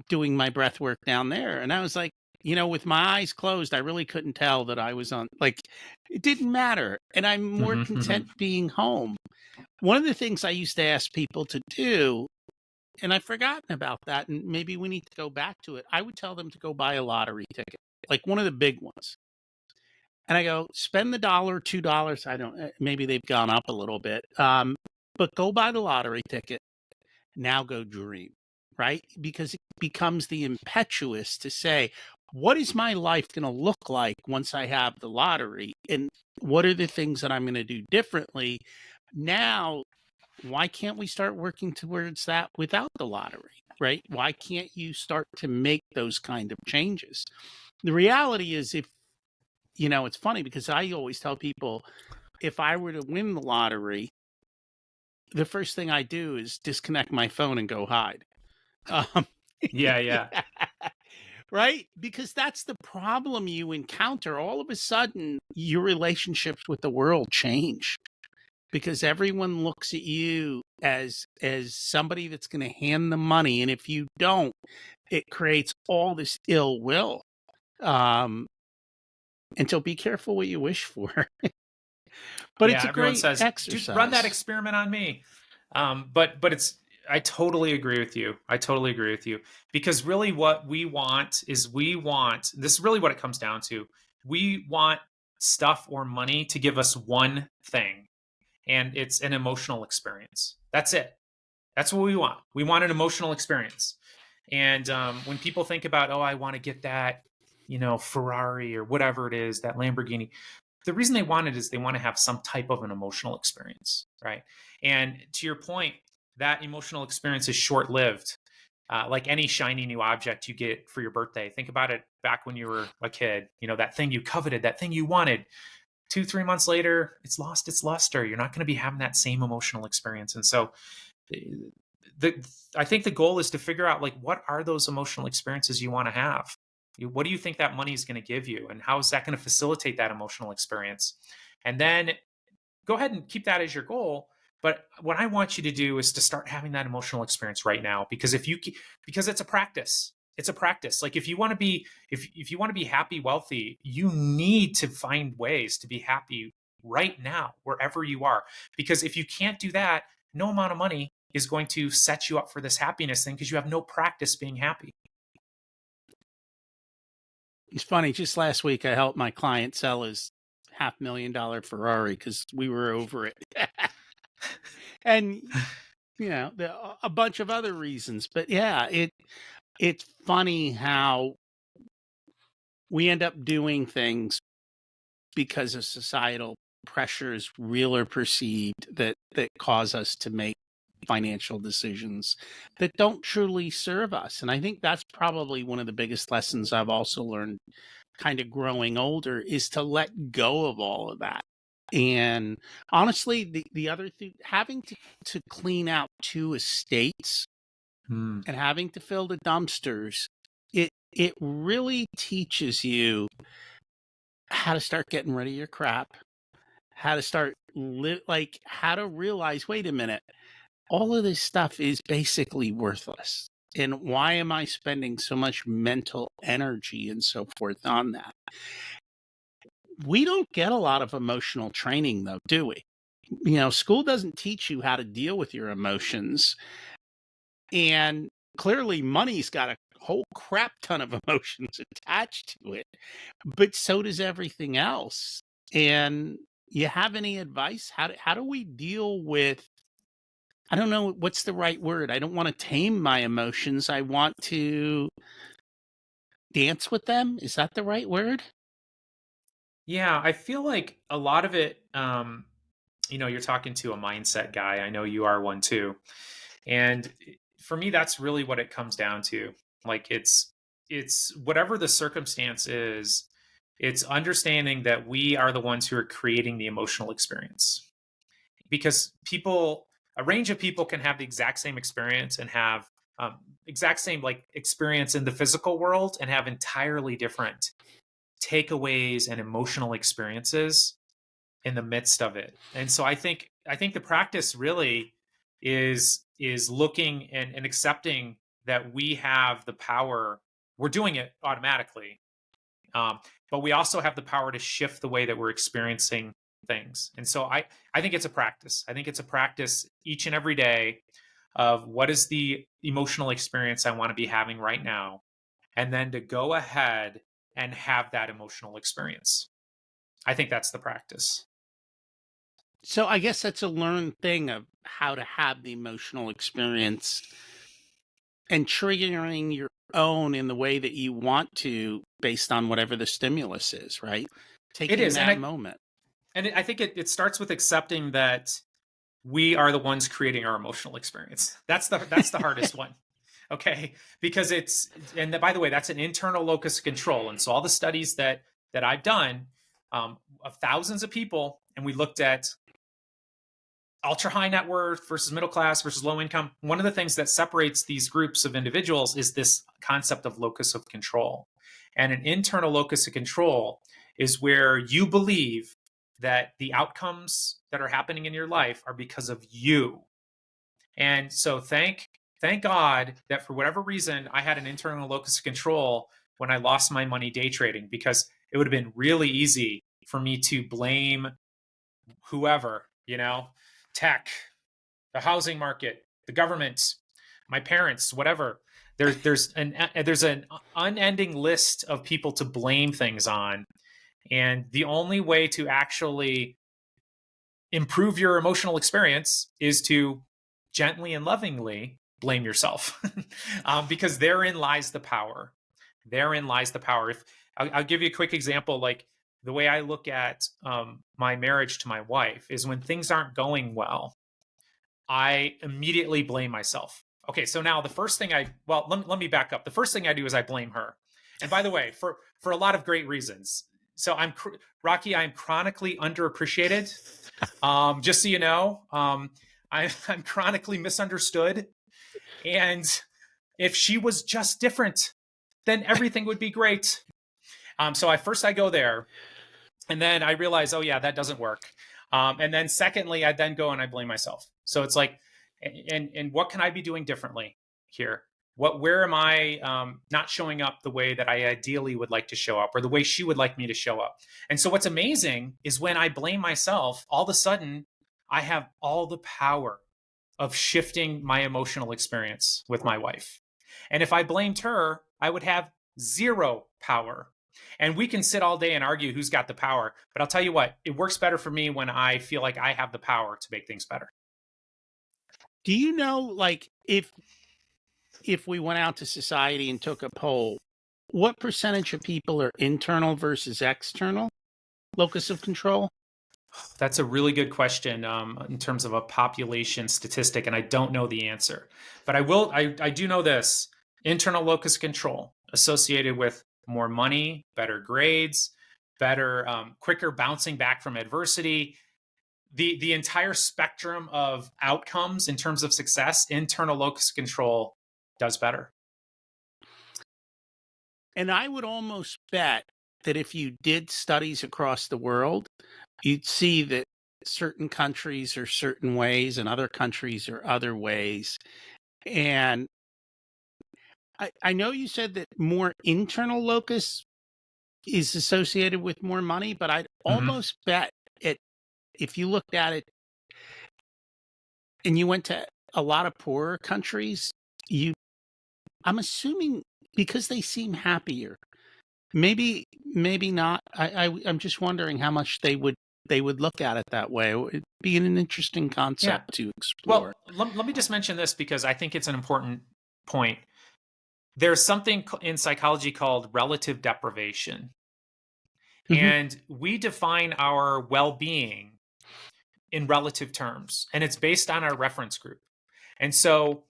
doing my breath work down there. And I was like, with my eyes closed, I really couldn't tell that I was on, like, it didn't matter. And I'm more content being home. One of the things I used to ask people to do, and I've forgotten about that, and maybe we need to go back to it. I would tell them to go buy a lottery ticket, like one of the big ones. And I go, spend the $1, $2. I don't, maybe they've gone up a little bit. But go buy the lottery ticket. Now go dream, right? Because it becomes the impetuous to say, what is my life going to look like once I have the lottery? And what are the things that I'm going to do differently? Now, why can't we start working towards that without the lottery, right? Why can't you start to make those kind of changes? The reality is, if, it's funny because I always tell people, if I were to win the lottery, the first thing I do is disconnect my phone and go hide. Um, Yeah, yeah. right? Because that's the problem you encounter. All of a sudden, your relationships with the world change because everyone looks at you as somebody that's going to hand them money, and if you don't, it creates all this ill will. And so be careful what you wish for. But it's Yeah, a everyone great says, "Dude, run that exercise. experiment on me." But it's I totally agree with you. I totally agree with you because really what we want is this is really what it comes down to. We want stuff or money to give us one thing, and it's an emotional experience. That's it. That's what we want. We want an emotional experience. And when people think about, oh, I want to get that, Ferrari or whatever it is, that Lamborghini, the reason they want it is they want to have some type of an emotional experience, right? And to your point, that emotional experience is short lived. Like any shiny new object you get for your birthday. Think about it back when you were a kid, that thing you coveted, that thing you wanted. 2, 3 months later, it's lost its luster. You're not going to be having that same emotional experience. And so I think the goal is to figure out, like, what are those emotional experiences you want to have? What do you think that money is going to give you, and how is that going to facilitate that emotional experience? And then go ahead and keep that as your goal. But what I want you to do is to start having that emotional experience right now, because because it's a practice. It's a practice. Like, if you want to be if you want to be happy, wealthy, you need to find ways to be happy right now, wherever you are. Because if you can't do that, no amount of money is going to set you up for this happiness thing, because you have no practice being happy. It's funny. Just last week, I helped my client sell his $500,000 Ferrari because we were over it. And a bunch of other reasons. But yeah, it's funny how we end up doing things because of societal pressures, real or perceived, that cause us to make financial decisions that don't truly serve us. And I think that's probably one of the biggest lessons I've also learned kind of growing older, is to let go of all of that. And honestly, the other thing, having to clean out 2 estates Hmm. and having to fill the dumpsters, it really teaches you how to start getting rid of your crap, how to start like how to realize, wait a minute, all of this stuff is basically worthless. And why am I spending so much mental energy and so forth on that? We don't get a lot of emotional training, though, do we? School doesn't teach you how to deal with your emotions. And clearly, money's got a whole crap ton of emotions attached to it, but so does everything else. And you have any advice? How do we deal with, I don't know what's the right word. I don't want to tame my emotions. I want to dance with them. Is that the right word? Yeah, I feel like a lot of it, you're talking to a mindset guy. I know you are one too. And for me, that's really what it comes down to. Like, it's whatever the circumstance is, it's understanding that we are the ones who are creating the emotional experience. Because a range of people can have the exact same experience and have exact same like experience in the physical world, and have entirely different takeaways and emotional experiences in the midst of it. And so I think the practice really is looking and accepting that we have the power. We're doing it automatically, um, but we also have the power to shift the way that we're experiencing things. And so I think it's a practice. I think it's a practice each and every day of, what is the emotional experience I want to be having right now, and then to go ahead and have that emotional experience. I think that's the practice. So I guess that's a learned thing of how to have the emotional experience. and triggering your own in the way that you want to based on whatever the stimulus is, right? It Taking is. that moment. I think it starts with accepting that we are the ones creating our emotional experience. That's the hardest one. Okay. Because and by the way, that's an internal locus of control. And so all the studies that I've done of thousands of people, and we looked at ultra high net worth versus middle class versus low income. One of the things that separates these groups of individuals is this concept of locus of control. And an internal locus of control is where you believe that the outcomes that are happening in your life are because of you. And so thank God that for whatever reason, I had an internal locus of control when I lost my money day trading, because it would have been really easy for me to blame whoever, tech, the housing market, the government, my parents, whatever. There's an unending list of people to blame things on. And the only way to actually improve your emotional experience is to gently and lovingly blame yourself, because therein lies the power. Therein lies the power. If I'll give you a quick example, like the way I look at my marriage to my wife is when things aren't going well, I immediately blame myself. Okay, so now the first thing let me back up. The first thing I do is I blame her. And by the way, for a lot of great reasons. So Rocky, I'm chronically underappreciated. Just so you know, I'm chronically misunderstood. And if she was just different, then everything would be great. So I go there, and then I realize, oh yeah, that doesn't work. And then secondly, I then go and I blame myself. So it's like, and what can I be doing differently here? Where am I not showing up the way that I ideally would like to show up, or the way she would like me to show up? And so what's amazing is when I blame myself, all of a sudden I have all the power of shifting my emotional experience with my wife. And if I blamed her, I would have zero power. And we can sit all day and argue who's got the power. But I'll tell you what, it works better for me when I feel like I have the power to make things better. Do you know, like, if we went out to society and took a poll, what percentage of people are internal versus external locus of control? That's a really good question in terms of a population statistic, and I don't know the answer. But I do know this: internal locus of control associated with more money, better grades, better, quicker bouncing back from adversity. The entire spectrum of outcomes in terms of success, internal locus of control does better. And I would almost bet that if you did studies across the world, you'd see that certain countries are certain ways and other countries are other ways. And I know you said that more internal locus is associated with more money, but I'd almost bet it, if you looked at it and you went to a lot of poorer countries, I'm assuming because they seem happier, maybe not. I'm just wondering how much they would look at it that way. It'd be an interesting concept to explore. Well, let me just mention this because I think it's an important point. There's something in psychology called relative deprivation. Mm-hmm. And we define our well-being in relative terms, and it's based on our reference group. And so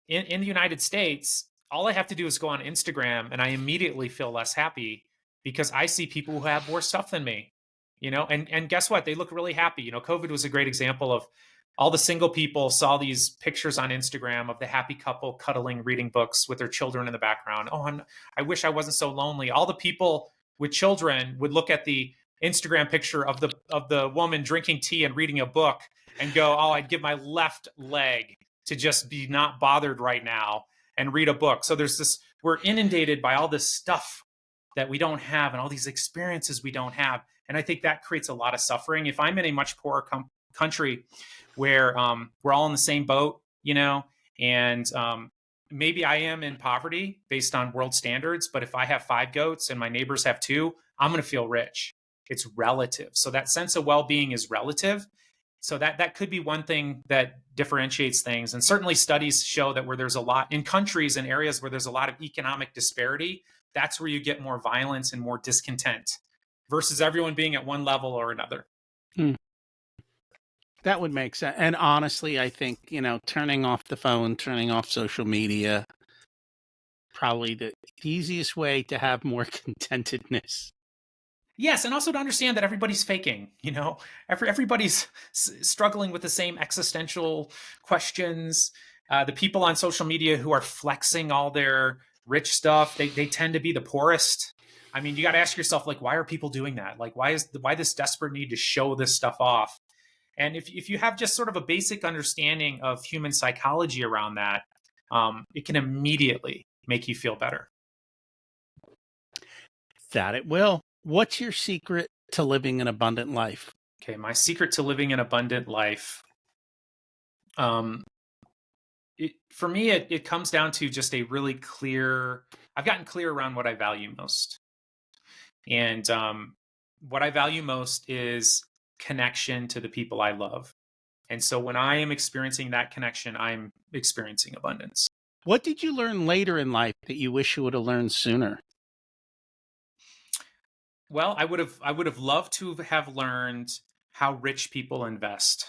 in the United States, all I have to do is go on Instagram and I immediately feel less happy because I see people who have more stuff than me, and guess what? They look really happy. COVID was a great example of all the single people saw these pictures on Instagram of the happy couple cuddling, reading books with their children in the background. Oh, I wish I wasn't so lonely. All the people with children would look at the Instagram picture of the woman drinking tea and reading a book and go, oh, I'd give my left leg to just be not bothered right now and read a book. So we're inundated by all this stuff that we don't have and all these experiences we don't have. And I think that creates a lot of suffering. If I'm in a much poorer country where we're all in the same boat, and maybe I am in poverty based on world standards, but if I have 5 goats and my neighbors have 2, I'm going to feel rich. It's relative. So that sense of well-being is relative. So that could be one thing that differentiates things. And certainly studies show that where there's a lot in countries and areas where there's a lot of economic disparity, that's where you get more violence and more discontent versus everyone being at one level or another. That would make sense. And honestly, I think, turning off the phone, turning off social media, probably the easiest way to have more contentedness. Yes, and also to understand that everybody's faking. Everybody's struggling with the same existential questions. The people on social media who are flexing all their rich stuff, they tend to be the poorest. I mean, you got to ask yourself, like, why are people doing that? Like, why this desperate need to show this stuff off? And if you have just sort of a basic understanding of human psychology around that, it can immediately make you feel better. That it will. What's your secret to living an abundant life? Okay, my secret to living an abundant life. For me, it comes down to just a really clear. I've gotten clear around what I value most, and what I value most is connection to the people I love. And so when I am experiencing that connection, I'm experiencing abundance. What did you learn later in life that you wish you would have learned sooner? Well, I would have loved to have learned how rich people invest.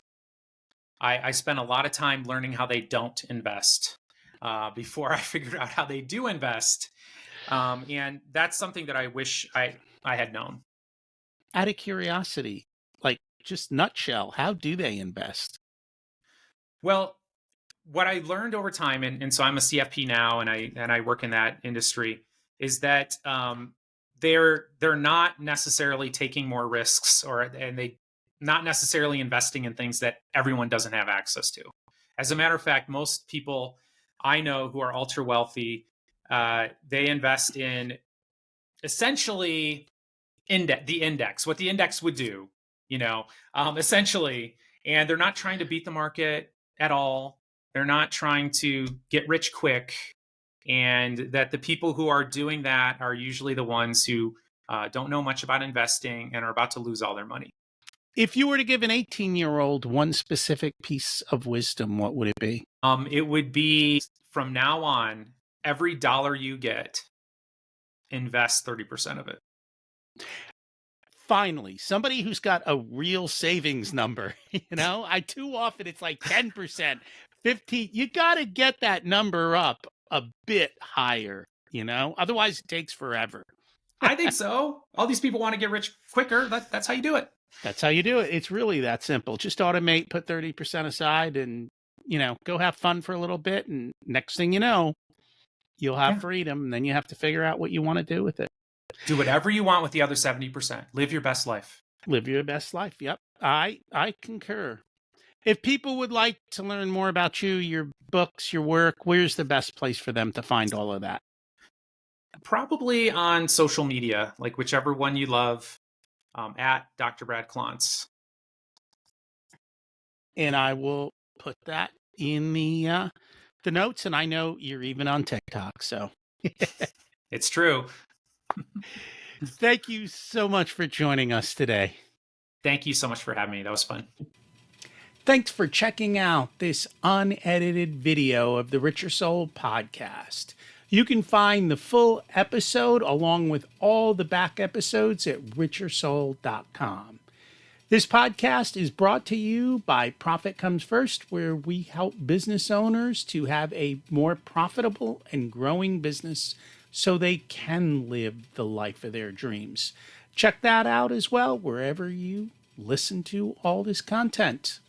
I spent a lot of time learning how they don't invest before I figured out how they do invest. And that's something that I wish I had known. Out of curiosity, like just nutshell, how do they invest? Well, what I learned over time, and so I'm a CFP now, and I work in that industry, is that they're not necessarily taking more risks, and they not necessarily investing in things that everyone doesn't have access to. As a matter of fact, most people I know who are ultra wealthy, they invest in essentially the index, what the index would do, essentially, and they're not trying to beat the market at all. They're not trying to get rich quick. And that the people who are doing that are usually the ones who don't know much about investing and are about to lose all their money. If you were to give an 18-year-old one specific piece of wisdom, what would it be? It would be, from now on, every dollar you get, invest 30% of it. Finally, somebody who's got a real savings number. Too often it's like 10%, 15. You got to get that number up a bit higher, otherwise it takes forever. I think so. All these people want to get rich quicker. That's how you do it. That's how you do it. It's really that simple. Just automate, put 30% aside, and, go have fun for a little bit. And next thing you know, you'll have freedom. And then you have to figure out what you want to do with it. Do whatever you want with the other 70%. Live your best life. Live your best life. Yep. I concur. If people would like to learn more about you, your books, your work, where's the best place for them to find all of that? Probably on social media, like whichever one you love, at Dr. Brad Klontz. And I will put that in the notes. And I know you're even on TikTok, so. It's true. Thank you so much for joining us today. Thank you so much for having me. That was fun. Thanks for checking out this unedited video of the Richer Soul podcast. You can find the full episode along with all the back episodes at richersoul.com. This podcast is brought to you by Profit Comes First, where we help business owners to have a more profitable and growing business so they can live the life of their dreams. Check that out as well wherever you listen to all this content.